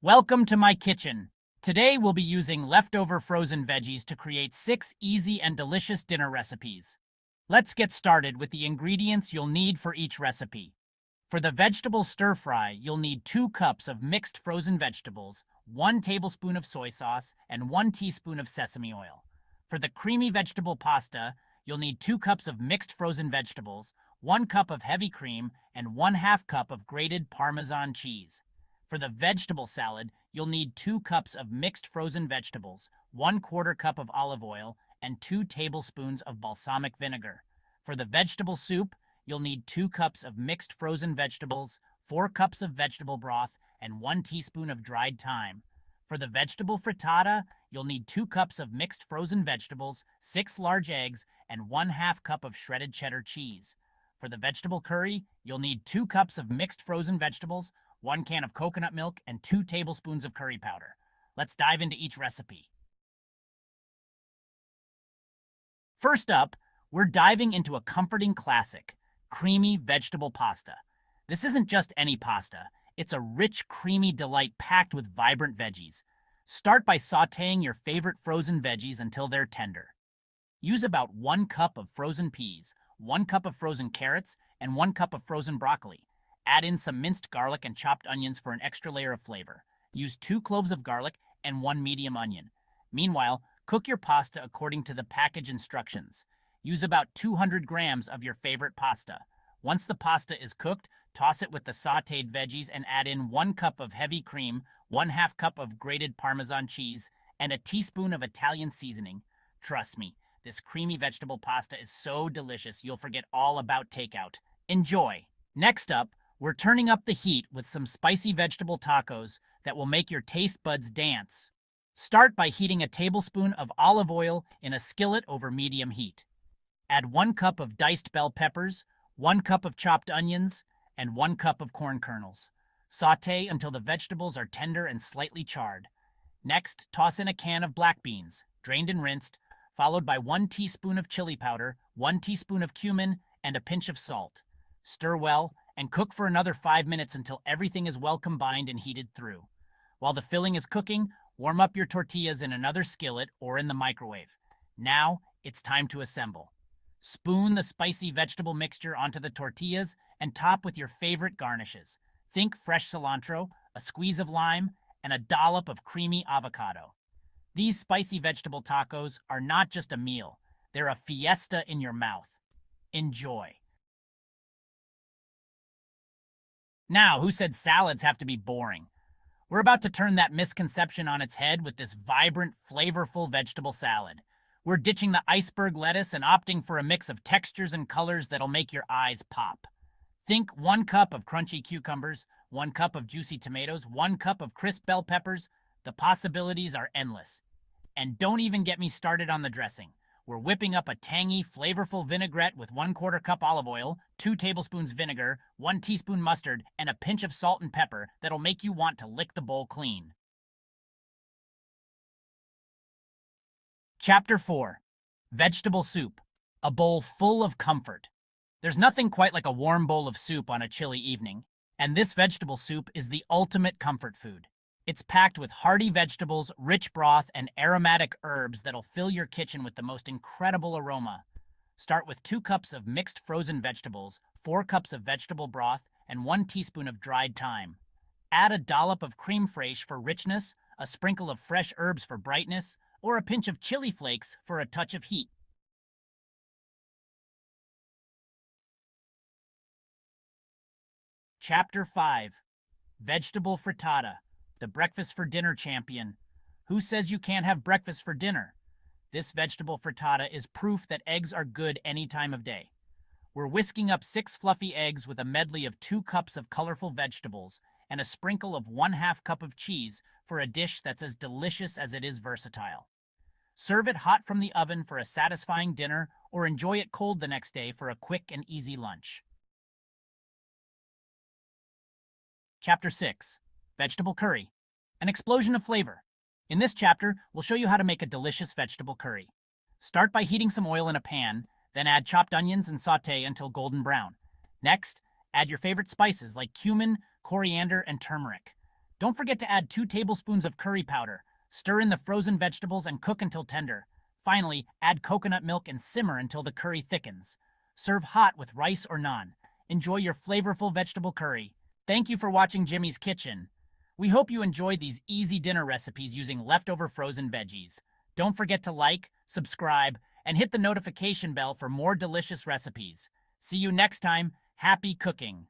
Welcome to my kitchen. Today we'll be using leftover frozen veggies to create 6 easy and delicious dinner recipes. Let's get started with the ingredients you'll need for each recipe. For the vegetable stir fry, you'll need 2 cups of mixed frozen vegetables, 1 tablespoon of soy sauce, and 1 teaspoon of sesame oil. For the creamy vegetable pasta, you'll need 2 cups of mixed frozen vegetables, 1 cup of heavy cream, and 1/2 cup of grated Parmesan cheese. For the vegetable salad, you'll need 2 cups of mixed frozen vegetables, 1/4 cup of olive oil, and 2 tablespoons of balsamic vinegar. For the vegetable soup, you'll need 2 cups of mixed frozen vegetables, 4 cups of vegetable broth, and 1 teaspoon of dried thyme. For the vegetable frittata, you'll need 2 cups of mixed frozen vegetables, 6 large eggs, and 1/2 cup of shredded cheddar cheese. For the vegetable curry, you'll need 2 cups of mixed frozen vegetables, 1 can of coconut milk, and 2 tablespoons of curry powder. Let's dive into each recipe. First up, we're diving into a comforting classic, creamy vegetable pasta. This isn't just any pasta. It's a rich, creamy delight packed with vibrant veggies. Start by sautéing your favorite frozen veggies until they're tender. Use about 1 cup of frozen peas, 1 cup of frozen carrots, and 1 cup of frozen broccoli. Add in some minced garlic and chopped onions for an extra layer of flavor. Use 2 cloves of garlic and 1 medium onion. Meanwhile, cook your pasta according to the package instructions. Use about 200 grams of your favorite pasta. Once the pasta is cooked, toss it with the sautéed veggies and add in 1 cup of heavy cream, 1/2 cup of grated Parmesan cheese, and a teaspoon of Italian seasoning. Trust me, this creamy vegetable pasta is so delicious you'll forget all about takeout. Enjoy! Next up, we're turning up the heat with some spicy vegetable tacos that will make your taste buds dance. Start by heating a tablespoon of olive oil in a skillet over medium heat. Add 1 cup of diced bell peppers, 1 cup of chopped onions, and 1 cup of corn kernels. Sauté until the vegetables are tender and slightly charred. Next, toss in a can of black beans, drained and rinsed, followed by 1 teaspoon of chili powder, 1 teaspoon of cumin, and a pinch of salt. Stir well and cook for another 5 minutes until everything is well combined and heated through. While the filling is cooking, warm up your tortillas in another skillet or in the microwave. Now, it's time to assemble. Spoon the spicy vegetable mixture onto the tortillas and top with your favorite garnishes. Think fresh cilantro, a squeeze of lime, and a dollop of creamy avocado. These spicy vegetable tacos are not just a meal, they're a fiesta in your mouth. Enjoy. Now, who said salads have to be boring? We're about to turn that misconception on its head with this vibrant, flavorful vegetable salad. We're ditching the iceberg lettuce and opting for a mix of textures and colors that'll make your eyes pop. Think 1 cup of crunchy cucumbers, 1 cup of juicy tomatoes, 1 cup of crisp bell peppers. The possibilities are endless. And don't even get me started on the dressing. We're whipping up a tangy, flavorful vinaigrette with 1/4 cup olive oil, 2 tablespoons vinegar, 1 teaspoon mustard, and a pinch of salt and pepper that'll make you want to lick the bowl clean. Chapter 4. Vegetable Soup. A bowl full of comfort. There's nothing quite like a warm bowl of soup on a chilly evening, and this vegetable soup is the ultimate comfort food. It's packed with hearty vegetables, rich broth, and aromatic herbs that'll fill your kitchen with the most incredible aroma. Start with 2 cups of mixed frozen vegetables, 4 cups of vegetable broth, and 1 teaspoon of dried thyme. Add a dollop of creme fraiche for richness, a sprinkle of fresh herbs for brightness, or a pinch of chili flakes for a touch of heat. Chapter 5. Vegetable Frittata. The breakfast for dinner champion. Who says you can't have breakfast for dinner? This vegetable frittata is proof that eggs are good any time of day. We're whisking up 6 fluffy eggs with a medley of 2 cups of colorful vegetables and a sprinkle of 1/2 cup of cheese for a dish that's as delicious as it is versatile. Serve it hot from the oven for a satisfying dinner or enjoy it cold the next day for a quick and easy lunch. Chapter 6. Vegetable Curry. An explosion of flavor. In this chapter, we'll show you how to make a delicious vegetable curry. Start by heating some oil in a pan, then add chopped onions and sauté until golden brown. Next, add your favorite spices like cumin, coriander, and turmeric. Don't forget to add 2 tablespoons of curry powder. Stir in the frozen vegetables and cook until tender. Finally, add coconut milk and simmer until the curry thickens. Serve hot with rice or naan. Enjoy your flavorful vegetable curry. Thank you for watching Jimmy's Kitchen. We hope you enjoyed these easy dinner recipes using leftover frozen veggies. Don't forget to like, subscribe, and hit the notification bell for more delicious recipes. See you next time. Happy cooking!